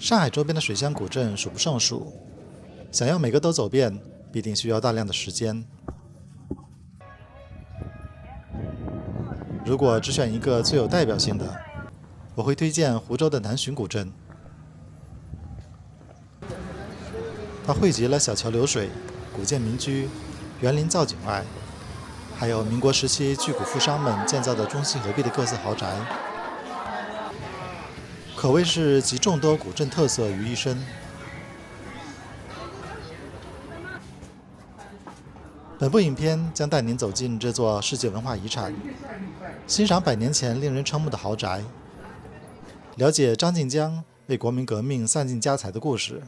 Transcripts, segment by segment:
上海周边的水乡古镇数不胜数，想要每个都走遍，必定需要大量的时间。如果只选一个最有代表性的，我会推荐湖州的南浔古镇。它汇集了小桥流水、古建民居、园林造景外，还有民国时期巨贾富商们建造的中西合璧的各色豪宅，可谓是集众多古镇特色于一身。本部影片将带您走进这座世界文化遗产，欣赏100年前令人瞠目的豪宅，了解张静江为国民革命散尽家财的故事。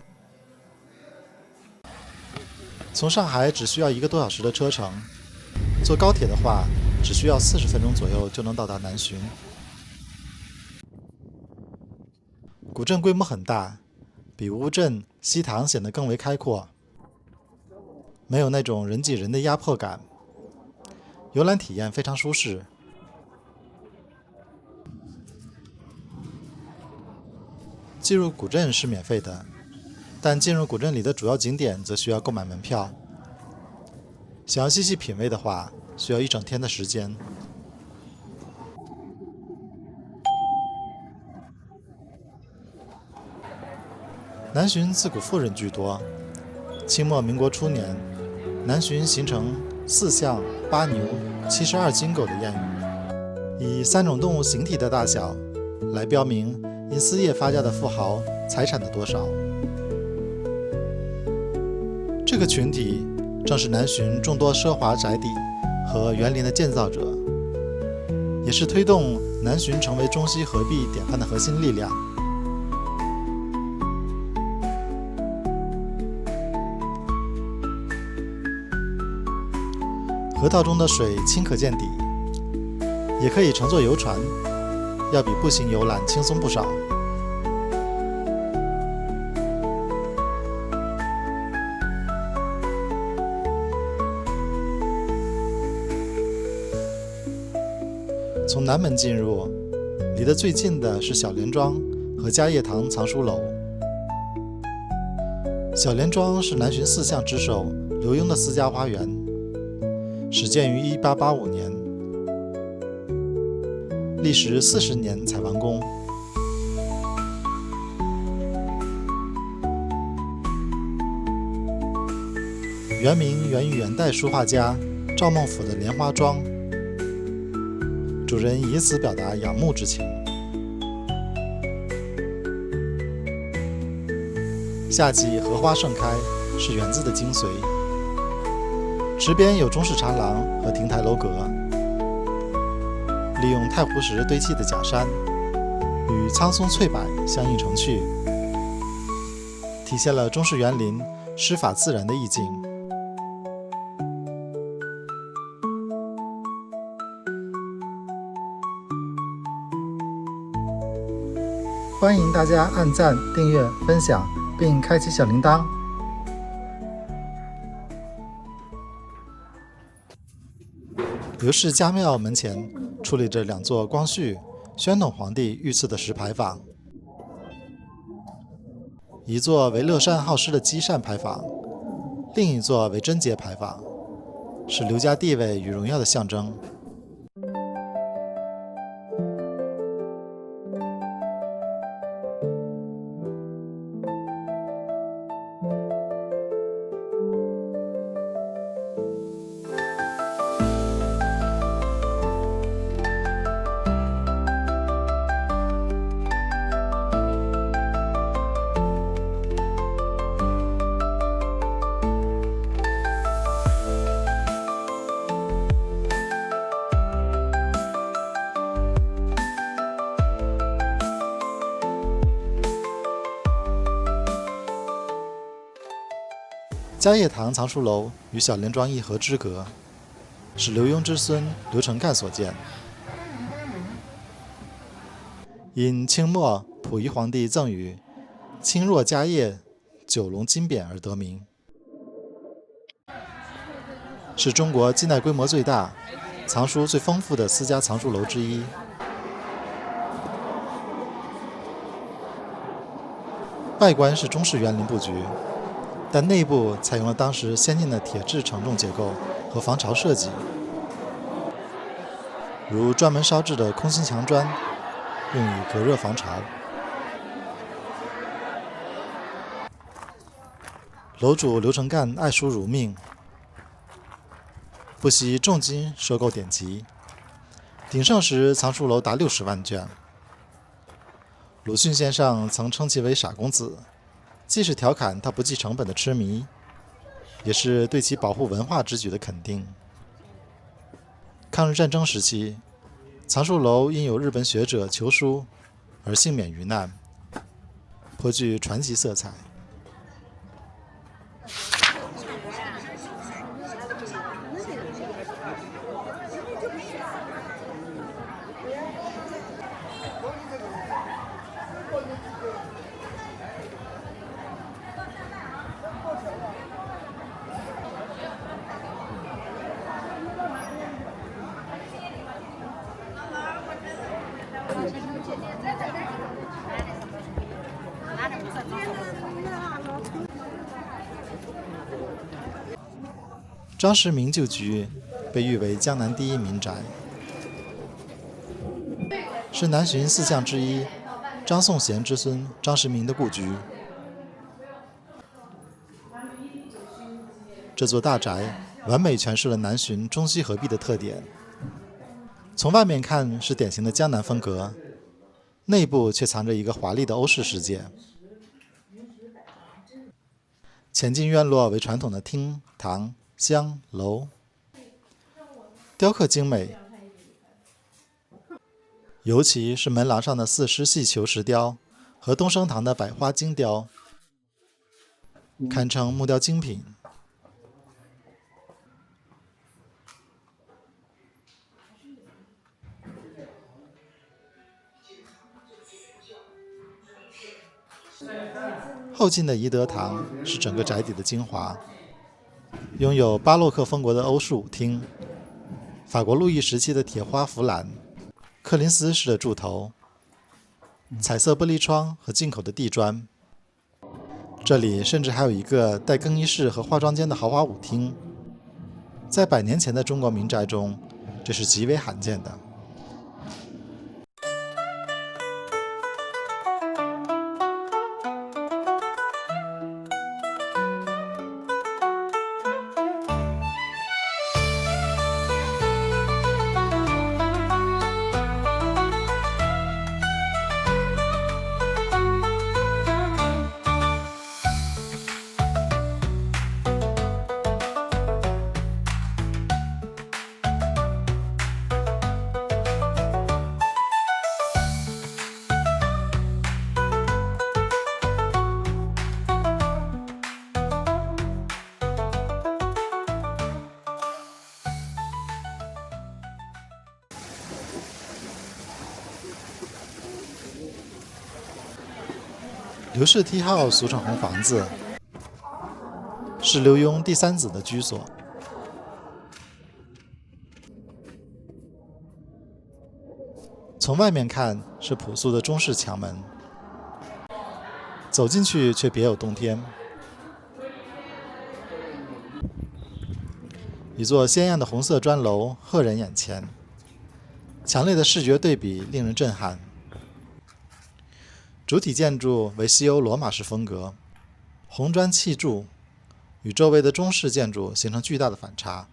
从上海只需要1个多小时的车程，坐高铁的话，只需要40分钟左右就能到达南浔。古镇规模很大，比乌镇、西塘显得更为开阔，没有那种人挤人的压迫感，游览体验非常舒适。进入古镇是免费的，但进入古镇里的主要景点则需要购买门票。想要细细品味的话，需要1整天的时间。南浔自古富人居多，清末民国初年，南浔形成4象8牛72金狗的谚语，以3种动物形体的大小来标明因私业发家的富豪财产的多少。这个群体正是南浔众多奢华宅邸和园林的建造者，也是推动南浔成为中西合璧典范的核心力量。河道中的水清可见底，也可以乘坐游船，要比步行游览轻松不少。从南门进入，离得最近的是小莲庄和嘉业堂藏书楼。小莲庄是南浔4巷之首刘墉的私家花园，始建于1885年，历时40年才完工。原名源于元代书画家赵孟俯的莲花庄，主人以此表达仰慕之情。夏季荷花盛开是园子的精髓，池边有中式茶廊和亭台楼阁，利用太湖石堆砌的假山与苍松翠柏相映成趣，体现了中式园林师法自然的意境。欢迎大家按赞、订阅、分享，并开启小铃铛。刘氏家庙门前矗立着2座光绪、宣统皇帝御赐的石牌坊，一座为乐善好施的积善牌坊，另一座为贞节牌坊，是刘家地位与荣耀的象征。嘉业堂藏书楼与小莲庄一河之隔，是刘墉之孙刘成干所建，因清末溥仪皇帝赠予清若嘉业9龙金匾而得名，是中国近代规模最大、藏书最丰富的私家藏书楼之一。外观是中式园林布局，但内部采用了当时先进的铁质承重结构和防潮设计，如专门烧制的空心墙砖，用以隔热防潮。楼主刘成干爱书如命，不惜重金收购典籍，鼎盛时藏书楼达60万卷。鲁迅先生曾称其为傻公子，既是调侃他不计成本的痴迷，也是对其保护文化之举的肯定。抗日战争时期，藏书楼因有日本学者求书而幸免于难，颇具传奇色彩。张石民旧居被誉为江南第一民宅，是南巡四将之一张颂贤之孙张石民的故居。这座大宅完美诠释了南巡中西合璧的特点，从外面看是典型的江南风格，内部却藏着一个华丽的欧式世界。前进院落为传统的厅堂厢楼，雕刻精美，尤其是门廊上的四狮细球石雕和东升堂的百花精雕，堪称木雕精品。后进的怡德堂是整个宅邸的精华，拥有巴洛克风格的欧式舞厅，法国路易时期的铁花扶栏，柯林斯式的柱头，彩色玻璃窗和进口的地砖。这里甚至还有一个带更衣室和化妆间的豪华舞厅，在100年前的中国民宅中，这是极为罕见的。刘氏梯号俗称红房子，是刘墉第3子的居所。从外面看是朴素的中式墙门，走进去却别有洞天。一座鲜艳的红色砖楼赫人眼前，强烈的视觉对比令人震撼。主体建筑为西欧罗马式风格，红砖砌筑与周围的中式建筑形成巨大的反差。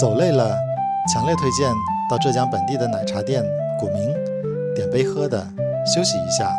走累了，强烈推荐到浙江本地的奶茶店古茗点杯喝的，休息一下。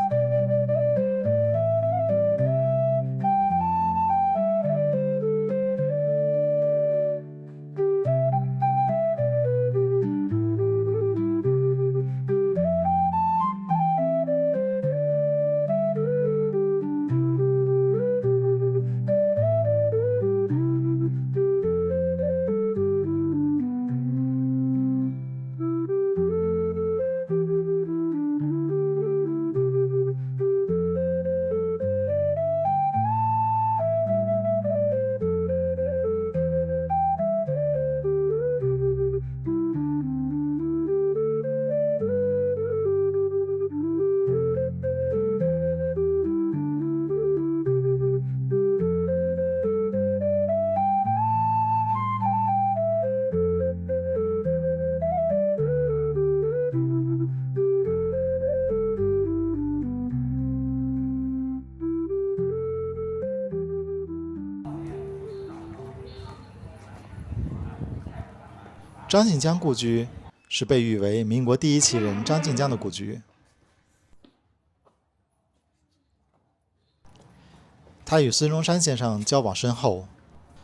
张静江故居是被誉为民国第一奇人张静江的故居。他与孙中山先生交往深厚，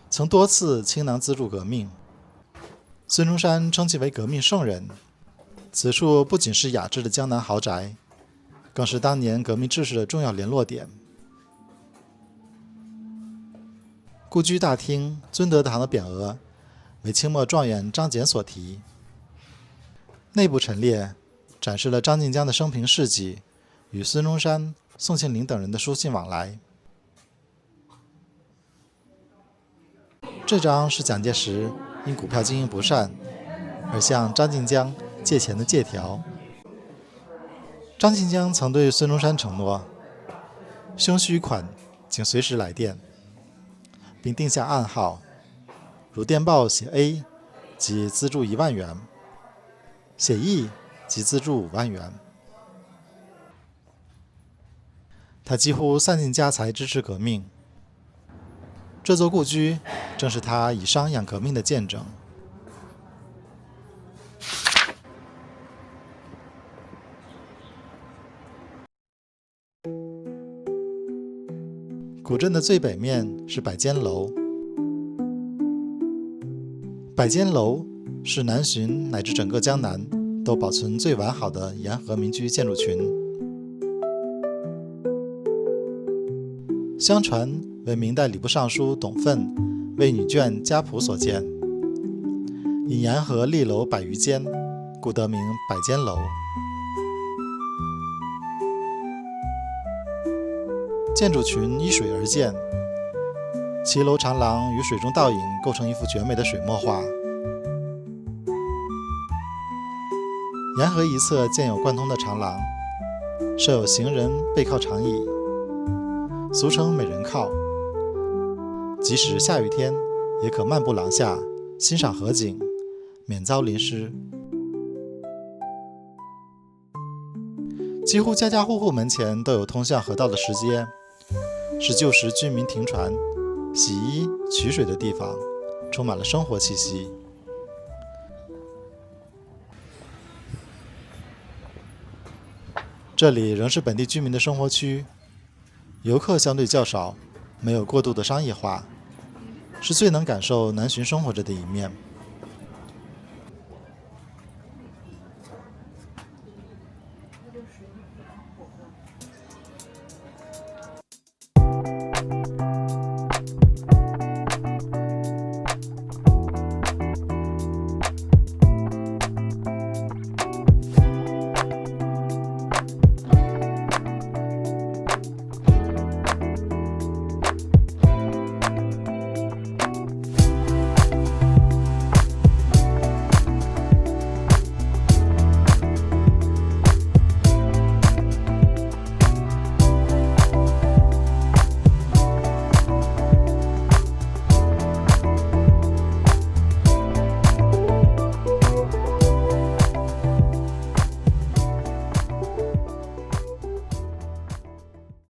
曾多次倾囊资助革命。孙中山称其为革命圣人。此处不仅是雅致的江南豪宅，更是当年革命志士的重要联络点。故居大厅尊德堂的匾额为清末状元张謇所题，内部陈列展示了张静江的生平事迹与孙中山、宋庆龄等人的书信往来。这张是蒋介石因股票经营不善而向张静江借钱的借条。张静江曾对孙中山承诺，兄需款请随时来电，并定下暗号，如电报写 A 即资助1万元，写 E 即资助5万元。他几乎散尽家财支持革命，这座故居正是他以商养革命的见证。古镇的最北面是百间楼，百间楼是南浔乃至整个江南都保存最完好的沿河民居建筑群。相传为明代礼部尚书董奋为女眷家仆所建，因沿河立楼100余间，故得名百间楼。建筑群依水而建，骑楼长廊与水中倒影构成一幅绝美的水墨画。沿河一侧建有贯通的长廊，设有行人背靠长椅，俗称美人靠。即使下雨天，也可漫步廊下，欣赏河景，免遭淋湿。几乎家家户户门前都有通向河道的石阶，是旧时居民停船、洗衣、取水的地方，充满了生活气息。这里仍是本地居民的生活区，游客相对较少，没有过度的商业化，是最能感受南浔生活着的一面。